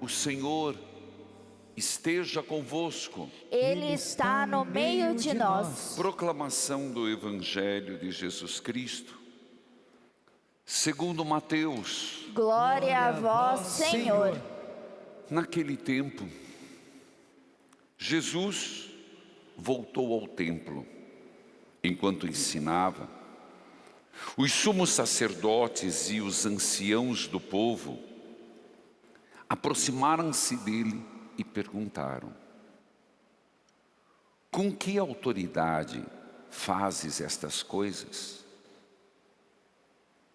O Senhor esteja convosco. Ele está no meio de nós. Proclamação do Evangelho de Jesus Cristo, segundo Mateus. Glória a vós, Senhor. Naquele tempo, Jesus voltou ao templo. Enquanto ensinava, os sumos sacerdotes e os anciãos do povo aproximaram-se dele e perguntaram: com que autoridade fazes estas coisas?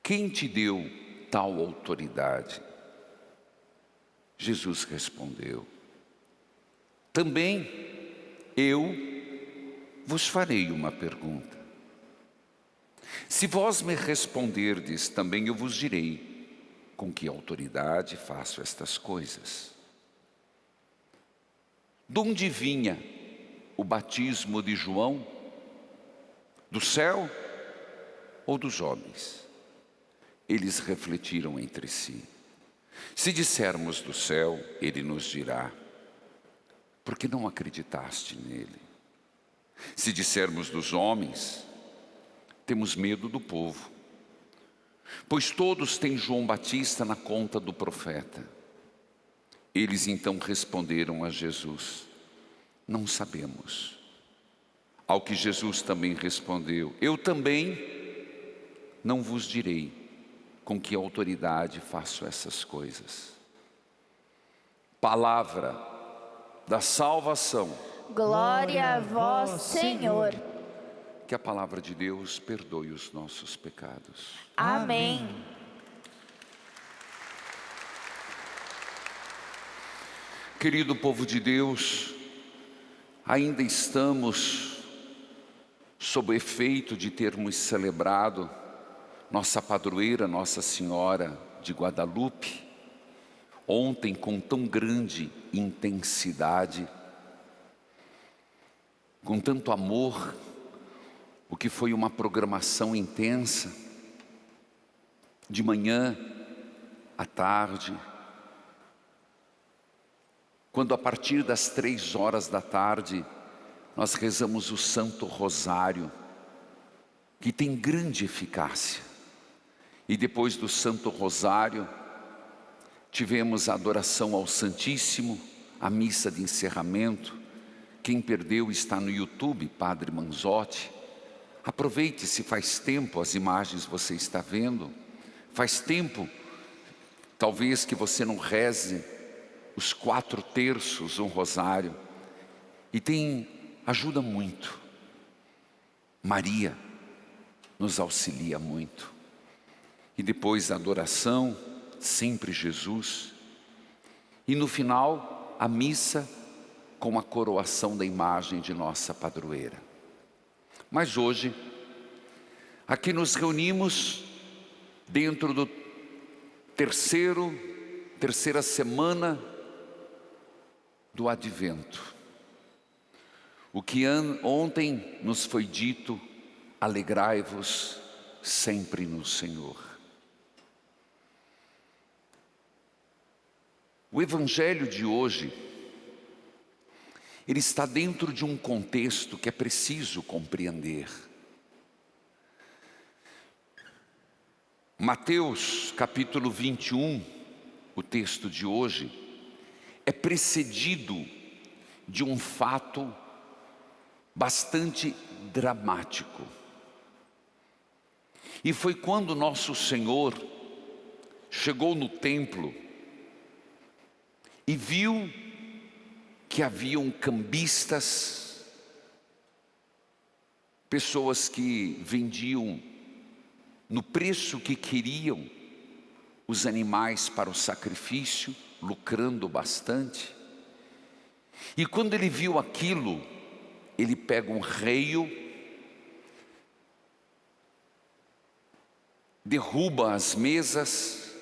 Quem te deu tal autoridade? Jesus respondeu: também eu vos farei uma pergunta. Se vós me responderdes, também eu vos direi com que autoridade faço estas coisas. De onde vinha o batismo de João? Do céu ou dos homens? Eles refletiram entre si. Se dissermos do céu, ele nos dirá: por que não acreditaste nele? Se dissermos dos homens, temos medo do povo, pois todos têm João Batista na conta do profeta. Eles então responderam a Jesus: não sabemos. Ao que Jesus também respondeu: eu também não vos direi com que autoridade faço essas coisas. Palavra da salvação. Glória a vós, Senhor. Que a palavra de Deus perdoe os nossos pecados. Amém. Querido povo de Deus, ainda estamos sob o efeito de termos celebrado nossa padroeira, Nossa Senhora de Guadalupe, ontem com tão grande intensidade, com tanto amor, o que foi uma programação intensa, de manhã à tarde, quando a partir das 3 horas da tarde, nós rezamos o Santo Rosário, que tem grande eficácia. E depois do Santo Rosário, tivemos a adoração ao Santíssimo, a missa de encerramento. Quem perdeu está no YouTube, Padre Manzotti. Aproveite, se faz tempo, as imagens você está vendo. Faz tempo, talvez, que você não reze os 4 terços, um rosário. E ajuda muito. Maria nos auxilia muito. E depois a adoração, sempre Jesus. E no final, a missa com a coroação da imagem de nossa padroeira. Mas hoje, aqui nos reunimos dentro do terceira semana do Advento. O que ontem nos foi dito: alegrai-vos sempre no Senhor. O Evangelho de hoje, ele está dentro de um contexto que é preciso compreender. Mateus capítulo 21, o texto de hoje, é precedido de um fato bastante dramático. E foi quando nosso Senhor chegou no templo e viu que haviam cambistas, pessoas que vendiam no preço que queriam os animais para o sacrifício, lucrando bastante. E quando ele viu aquilo, ele pega um reio, derruba as mesas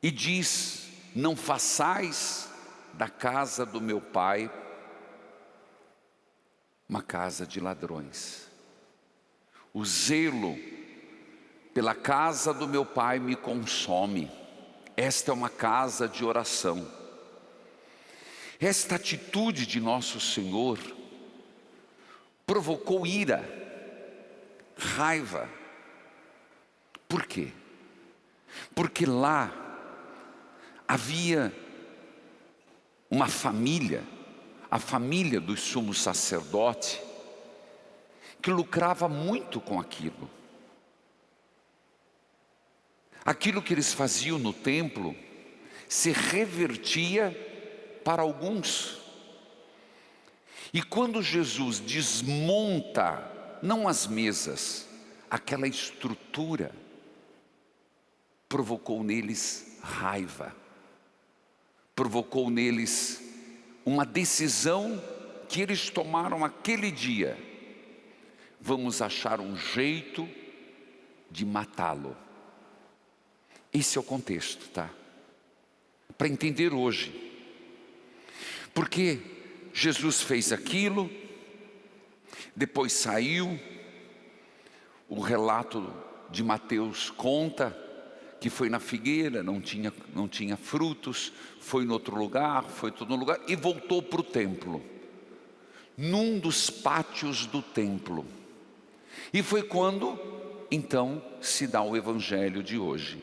e diz: não façais da casa do meu pai uma casa de ladrões. O zelo pela casa do meu pai me consome. esta é uma casa de oração. Esta atitude de nosso Senhor provocou ira, raiva. Por quê? Porque lá havia uma família, a família do sumo sacerdote, que lucrava muito com aquilo. Aquilo que eles faziam no templo se revertia para alguns. E quando Jesus desmonta, não as mesas, aquela estrutura, provocou neles raiva, provocou neles uma decisão que eles tomaram aquele dia: vamos achar um jeito de matá-lo. Esse é o contexto, tá? Para entender hoje. Porque Jesus fez aquilo, depois saiu, o relato de Mateus conta que foi na figueira, não tinha frutos, foi em outro lugar, foi em todo lugar, e voltou para o templo, num dos pátios do templo. E foi quando, então, se dá o evangelho de hoje.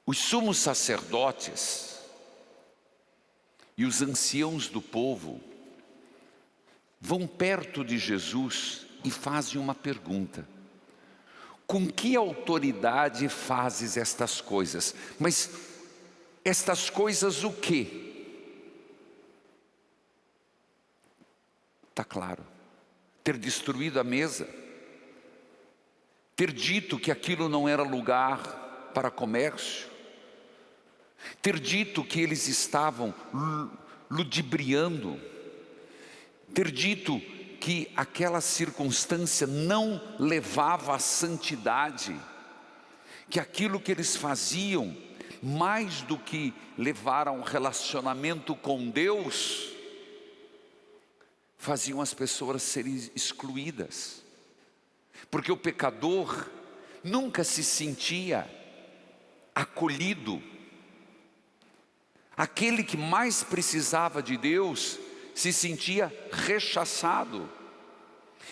Os sumos sacerdotes e os anciãos do povo vão perto de Jesus e fazem uma pergunta: com que autoridade fazes estas coisas? Mas estas coisas o quê? Está claro. Ter destruído a mesa, ter dito que aquilo não era lugar para comércio, ter dito que eles estavam ludibriando, ter dito que aquela circunstância não levava à santidade, que aquilo que eles faziam, mais do que levar a um relacionamento com Deus, faziam as pessoas serem excluídas, porque o pecador nunca se sentia acolhido. Aquele que mais precisava de Deus se sentia rechaçado.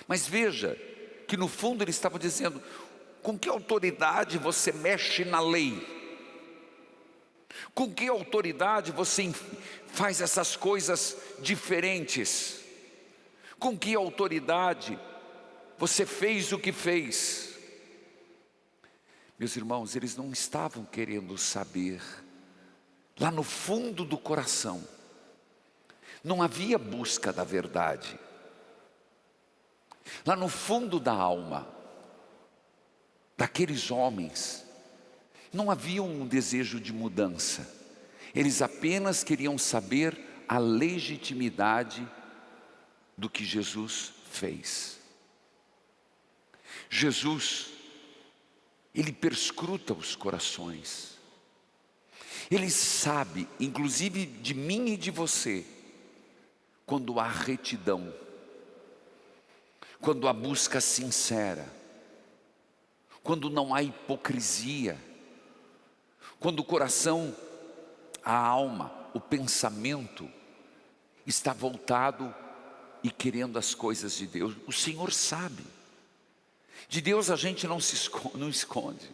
Mas veja que no fundo ele estava dizendo: com que autoridade você mexe na lei? Com que autoridade você faz essas coisas diferentes? Com que autoridade você fez o que fez? Meus irmãos, eles não estavam querendo saber. Lá no fundo do coração, não havia busca da verdade. Lá no fundo da alma daqueles homens, não havia um desejo de mudança. Eles apenas queriam saber a legitimidade do que Jesus fez. Jesus, ele perscruta os corações. Ele sabe, inclusive de mim e de você, quando há retidão, quando há busca sincera, quando não há hipocrisia, quando o coração, a alma, o pensamento está voltado e querendo as coisas de Deus. O Senhor sabe. De Deus a gente não esconde.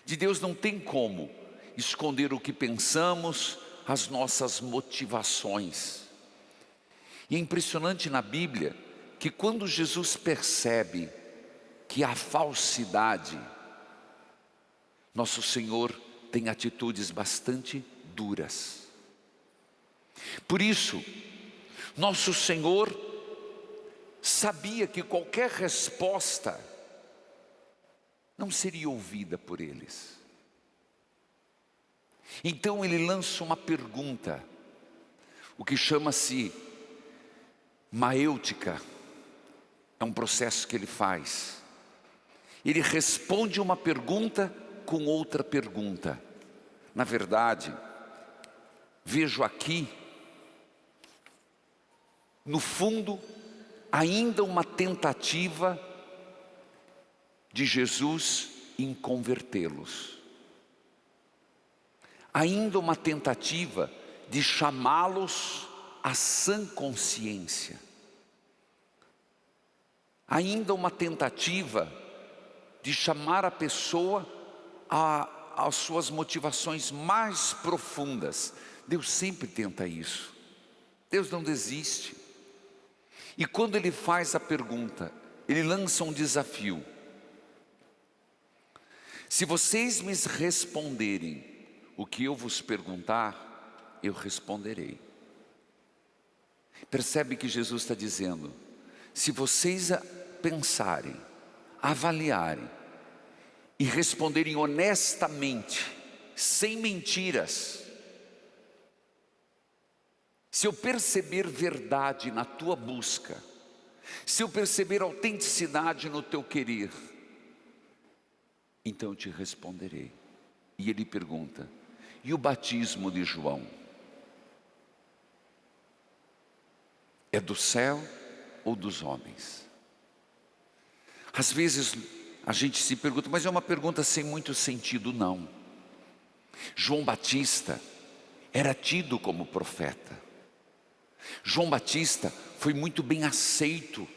De Deus não tem como esconder o que pensamos, as nossas motivações. E é impressionante na Bíblia que quando Jesus percebe que há falsidade, nosso Senhor tem atitudes bastante duras. Por isso, nosso Senhor sabia que qualquer resposta não seria ouvida por eles. Então ele lança uma pergunta, o que chama-se maêutica, é um processo que ele faz. Ele responde uma pergunta com outra pergunta. Na verdade, vejo aqui, no fundo, ainda uma tentativa de Jesus em convertê-los. Ainda uma tentativa de chamá-los à sã consciência. Ainda uma tentativa de chamar a pessoa às suas motivações mais profundas. Deus sempre tenta isso. Deus não desiste. E quando Ele faz a pergunta, Ele lança um desafio. Se vocês me responderem o que eu vos perguntar, eu responderei. Percebe que Jesus está dizendo, se vocês pensarem, avaliarem e responderem honestamente, sem mentiras, se eu perceber verdade na tua busca, se eu perceber autenticidade no teu querer, então eu te responderei. E ele pergunta, e o batismo de João? É do céu ou dos homens? Às vezes a gente se pergunta, mas é uma pergunta sem muito sentido, não. João Batista era tido como profeta. João Batista foi muito bem aceito.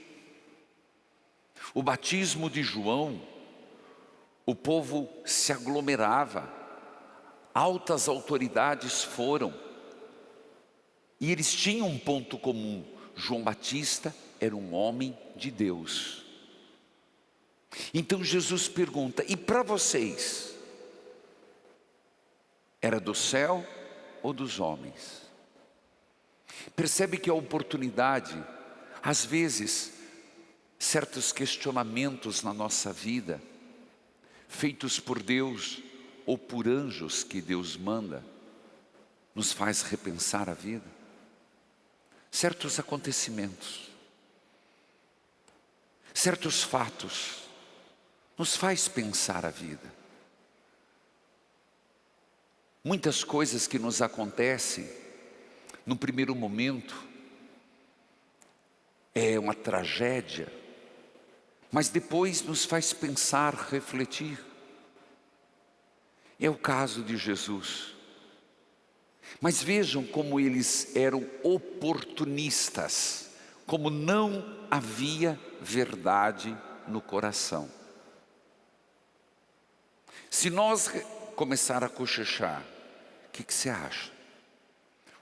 O batismo de João, o povo se aglomerava, altas autoridades foram, e eles tinham um ponto comum: João Batista era um homem de Deus. Então Jesus pergunta, e para vocês? Era do céu ou dos homens? Percebe que a oportunidade, às vezes, certos questionamentos na nossa vida, feitos por Deus ou por anjos que Deus manda, nos faz repensar a vida. Certos acontecimentos, certos fatos, nos faz pensar a vida. Muitas coisas que nos acontecem, no primeiro momento, é uma tragédia, mas depois nos faz pensar, refletir. É o caso de Jesus. Mas vejam como eles eram oportunistas, como não havia verdade no coração. Se nós começar a cochichar, o que você acha?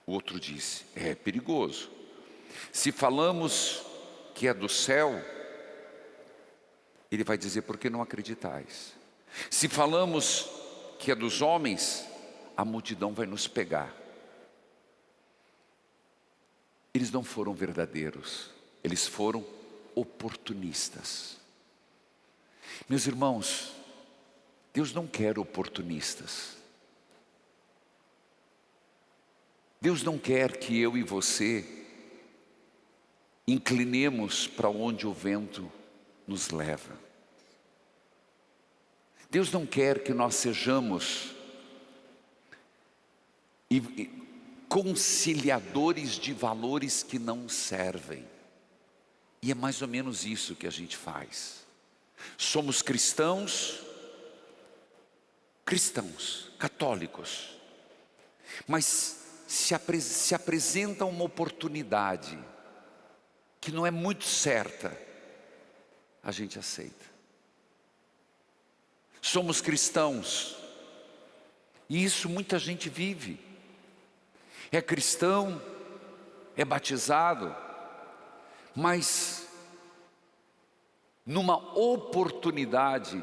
O outro disse, é perigoso. Se falamos que é do céu, ele vai dizer, por que não acreditais? Se falamos que é dos homens, a multidão vai nos pegar. Eles não foram verdadeiros, eles foram oportunistas. Meus irmãos, Deus não quer oportunistas. Deus não quer que eu e você inclinemos para onde o vento nos leva. Deus não quer que nós sejamos conciliadores de valores que não servem. E é mais ou menos isso que a gente faz. Somos cristãos, católicos, mas se apresenta uma oportunidade que não é muito certa, a gente aceita. Somos cristãos, e isso muita gente vive. É cristão, é batizado, mas numa oportunidade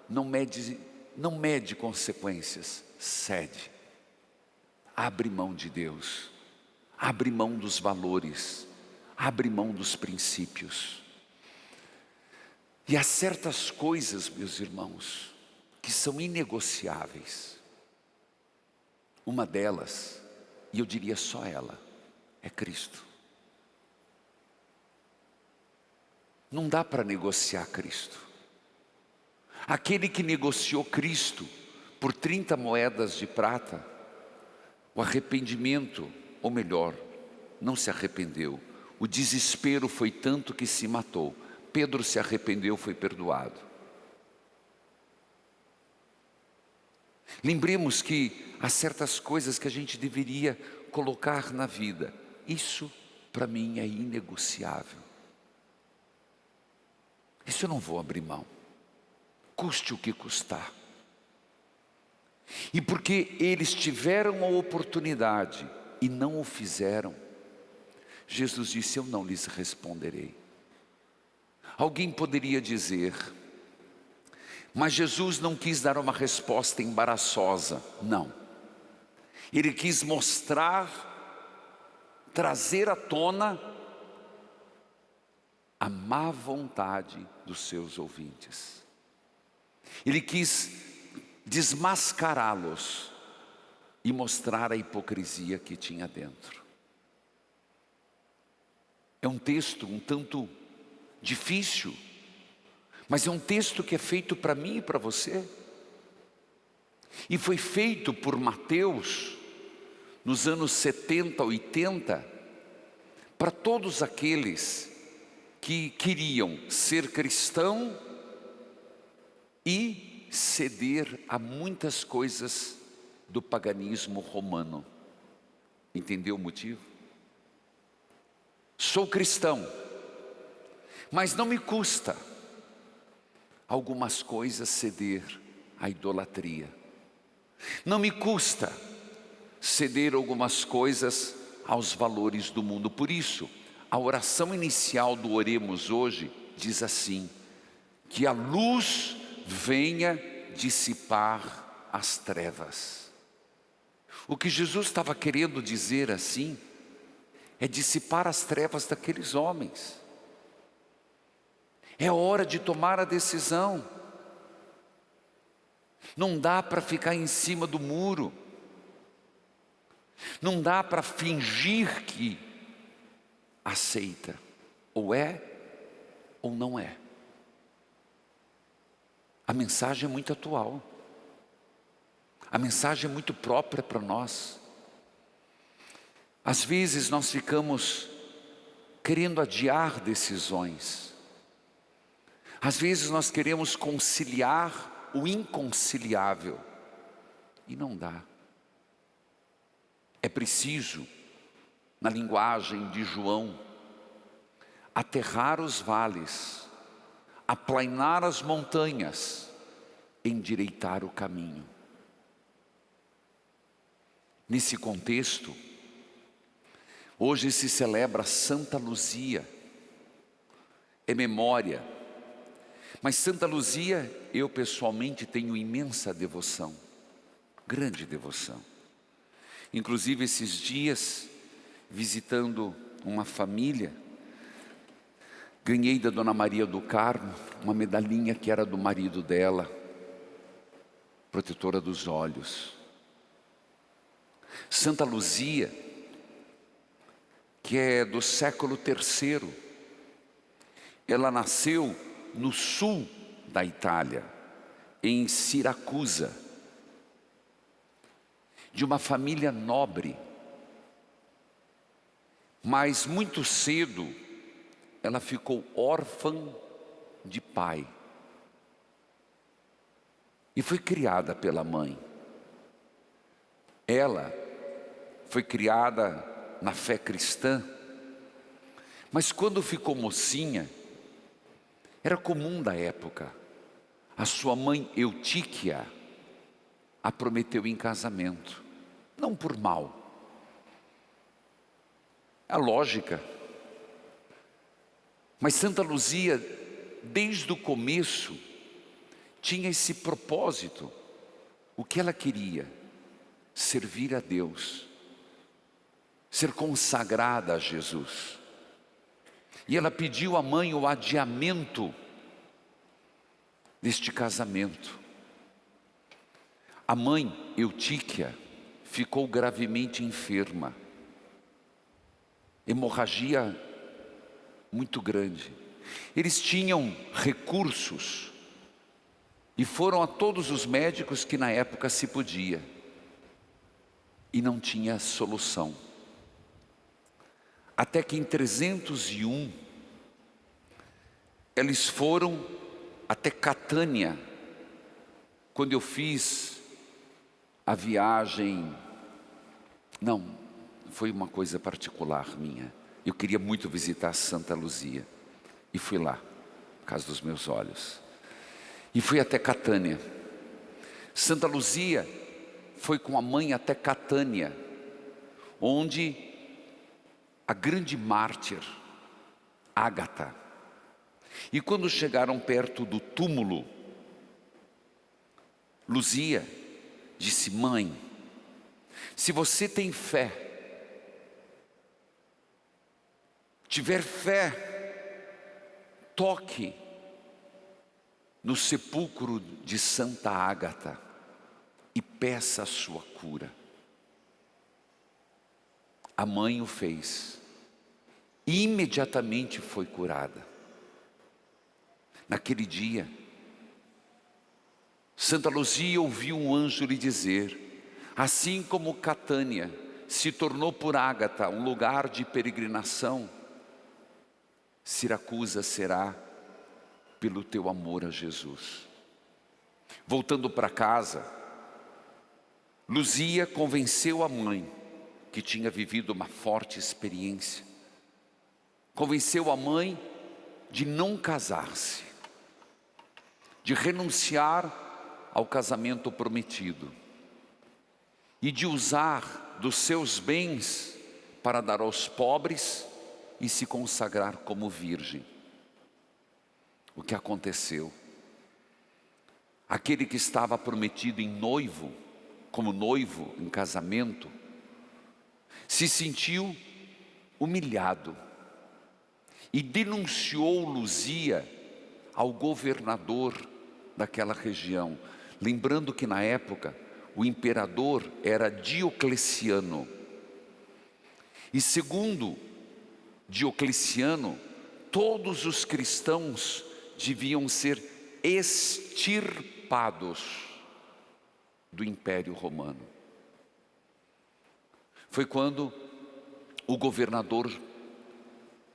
não mede consequências, cede. Abre mão de Deus, abre mão dos valores, abre mão dos princípios. E há certas coisas, meus irmãos, que são inegociáveis. Uma delas, e eu diria só ela, é Cristo. Não dá para negociar Cristo. Aquele que negociou Cristo por 30 moedas de prata, o arrependimento, ou melhor, não se arrependeu. O desespero foi tanto que se matou. Pedro se arrependeu, foi perdoado. Lembremos que há certas coisas que a gente deveria colocar na vida. Isso para mim é inegociável. Isso eu não vou abrir mão, custe o que custar. E porque eles tiveram a oportunidade e não o fizeram, Jesus disse: eu não lhes responderei. Alguém poderia dizer: mas Jesus não quis dar uma resposta embaraçosa. Não. Ele quis mostrar, trazer à tona a má vontade dos seus ouvintes. Ele quis desmascará-los e mostrar a hipocrisia que tinha dentro. É um texto um tanto difícil, mas é um texto que é feito para mim e para você. E foi feito por Mateus nos anos 70, 80, para todos aqueles que queriam ser cristão e ceder a muitas coisas do paganismo romano. Entendeu o motivo? Sou cristão, mas não me custa algumas coisas ceder à idolatria. Não me custa ceder algumas coisas aos valores do mundo. Por isso, a oração inicial do Oremos hoje diz assim: que a luz venha dissipar as trevas. O que Jesus estava querendo dizer assim é dissipar as trevas daqueles homens. É hora de tomar a decisão. Não dá para ficar em cima do muro. Não dá para fingir que aceita. Ou é, ou não é. A mensagem é muito atual. A mensagem é muito própria para nós. Às vezes nós ficamos querendo adiar decisões. Às vezes nós queremos conciliar o inconciliável. E não dá. É preciso, na linguagem de João, aterrar os vales, aplainar as montanhas, endireitar o caminho. Nesse contexto, hoje se celebra Santa Luzia, é memória. Mas Santa Luzia, eu pessoalmente tenho imensa devoção, grande devoção. Inclusive esses dias, visitando uma família, ganhei da Dona Maria do Carmo uma medalhinha que era do marido dela, protetora dos olhos. Santa Luzia, que é do século III, ela nasceu no sul da Itália, em Siracusa, de uma família nobre, mas muito cedo ela ficou órfã de pai e foi criada pela mãe. Ela foi criada na fé cristã, mas quando ficou mocinha, era comum da época, a sua mãe Eutíquia a prometeu em casamento. Não por mal. É lógica. Mas Santa Luzia, desde o começo, tinha esse propósito. O que ela queria? Servir a Deus. Ser consagrada a Jesus. E ela pediu à mãe o adiamento deste casamento. A mãe Eutíquia ficou gravemente enferma, hemorragia muito grande. Eles tinham recursos e foram a todos os médicos que na época se podia, e não tinha solução. Até que em 301, eles foram até Catânia, quando eu fiz a viagem, não, foi uma coisa particular minha. Eu queria muito visitar Santa Luzia. E fui lá, por causa dos meus olhos. E fui até Catânia. Santa Luzia foi com a mãe até Catânia, onde a grande mártir, Ágata. E quando chegaram perto do túmulo, Luzia disse: mãe, se você tem fé, tiver fé, toque no sepulcro de Santa Ágata e peça a sua cura. A mãe o fez e imediatamente foi curada. Naquele dia, Santa Luzia ouviu um anjo lhe dizer: assim como Catânia se tornou por Ágata um lugar de peregrinação, Siracusa será pelo teu amor a Jesus. Voltando para casa, Luzia convenceu a mãe, que tinha vivido uma forte experiência, convenceu a mãe de não casar-se, de renunciar ao casamento prometido e de usar dos seus bens para dar aos pobres e se consagrar como virgem. O que aconteceu? Aquele que estava prometido como noivo em casamento, se sentiu humilhado e denunciou Luzia ao governador daquela região. Lembrando que na época o imperador era Diocleciano. E segundo Diocleciano, todos os cristãos deviam ser extirpados do Império Romano. Foi quando o governador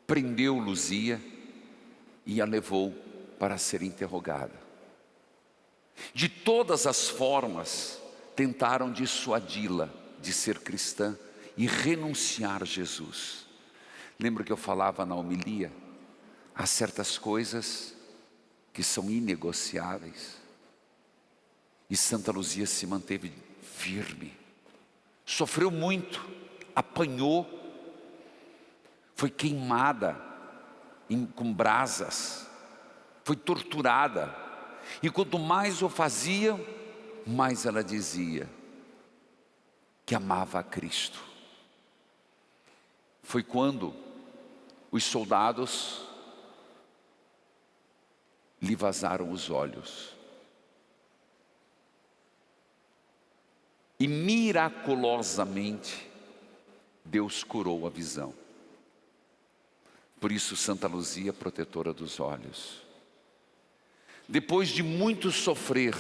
prendeu Luzia e a levou para ser interrogada. De todas as formas, tentaram dissuadi-la de ser cristã e renunciar a Jesus. Lembra que eu falava na homilia? Há certas coisas que são inegociáveis. E Santa Luzia se manteve firme. Sofreu muito, apanhou, foi queimada com brasas, foi torturada. E quanto mais o faziam, mais ela dizia que amava a Cristo. Foi quando os soldados lhe vazaram os olhos. E miraculosamente, Deus curou a visão. Por isso, Santa Luzia, protetora dos olhos. Depois de muito sofrer,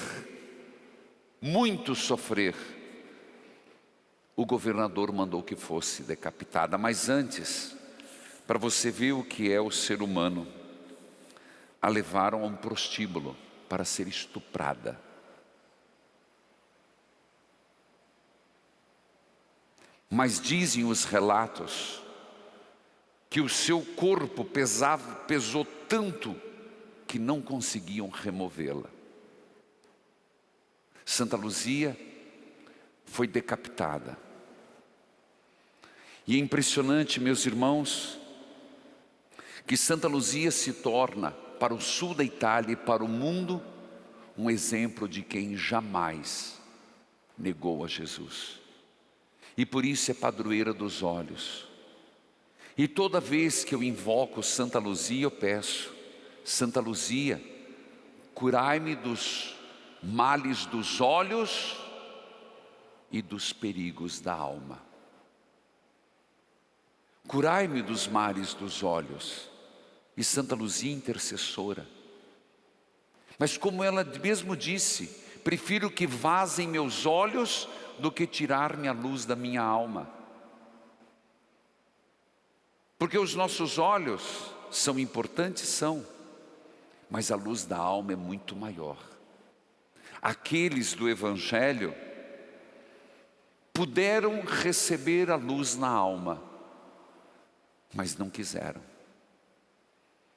o governador mandou que fosse decapitada. Mas antes, para você ver o que é o ser humano, a levaram a um prostíbulo para ser estuprada. Mas dizem os relatos que o seu corpo pesou tanto que não conseguiam removê-la. Santa Luzia foi decapitada. E é impressionante, meus irmãos, que Santa Luzia se torna, para o sul da Itália e para o mundo, um exemplo de quem jamais negou a Jesus. E por isso é padroeira dos olhos. E toda vez que eu invoco Santa Luzia, eu peço: Santa Luzia, curai-me dos males dos olhos e dos perigos da alma. Curai-me dos males dos olhos. E Santa Luzia, intercessora. Mas como ela mesmo disse: prefiro que vazem meus olhos do que tirar-me a luz da minha alma. Porque os nossos olhos são importantes, são, mas a luz da alma é muito maior. Aqueles do Evangelho puderam receber a luz na alma, mas não quiseram.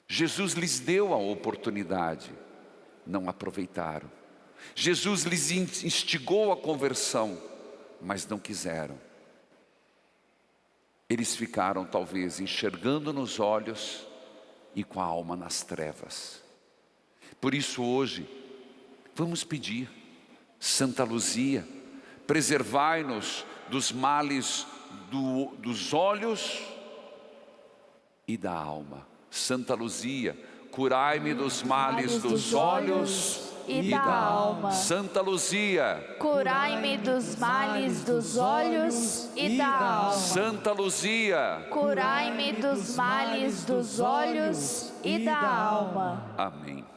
Jesus lhes deu a oportunidade, não aproveitaram. Jesus lhes instigou a conversão, mas não quiseram. Eles ficaram talvez enxergando nos olhos e com a alma nas trevas. Por isso hoje, vamos pedir: Santa Luzia, preservai-nos dos males dos olhos e da alma. Santa Luzia, curai-me dos males dos olhos e da alma. Santa Luzia, curai-me dos males dos olhos e da alma. Santa Luzia, curai-me dos males dos olhos e da alma. Amém.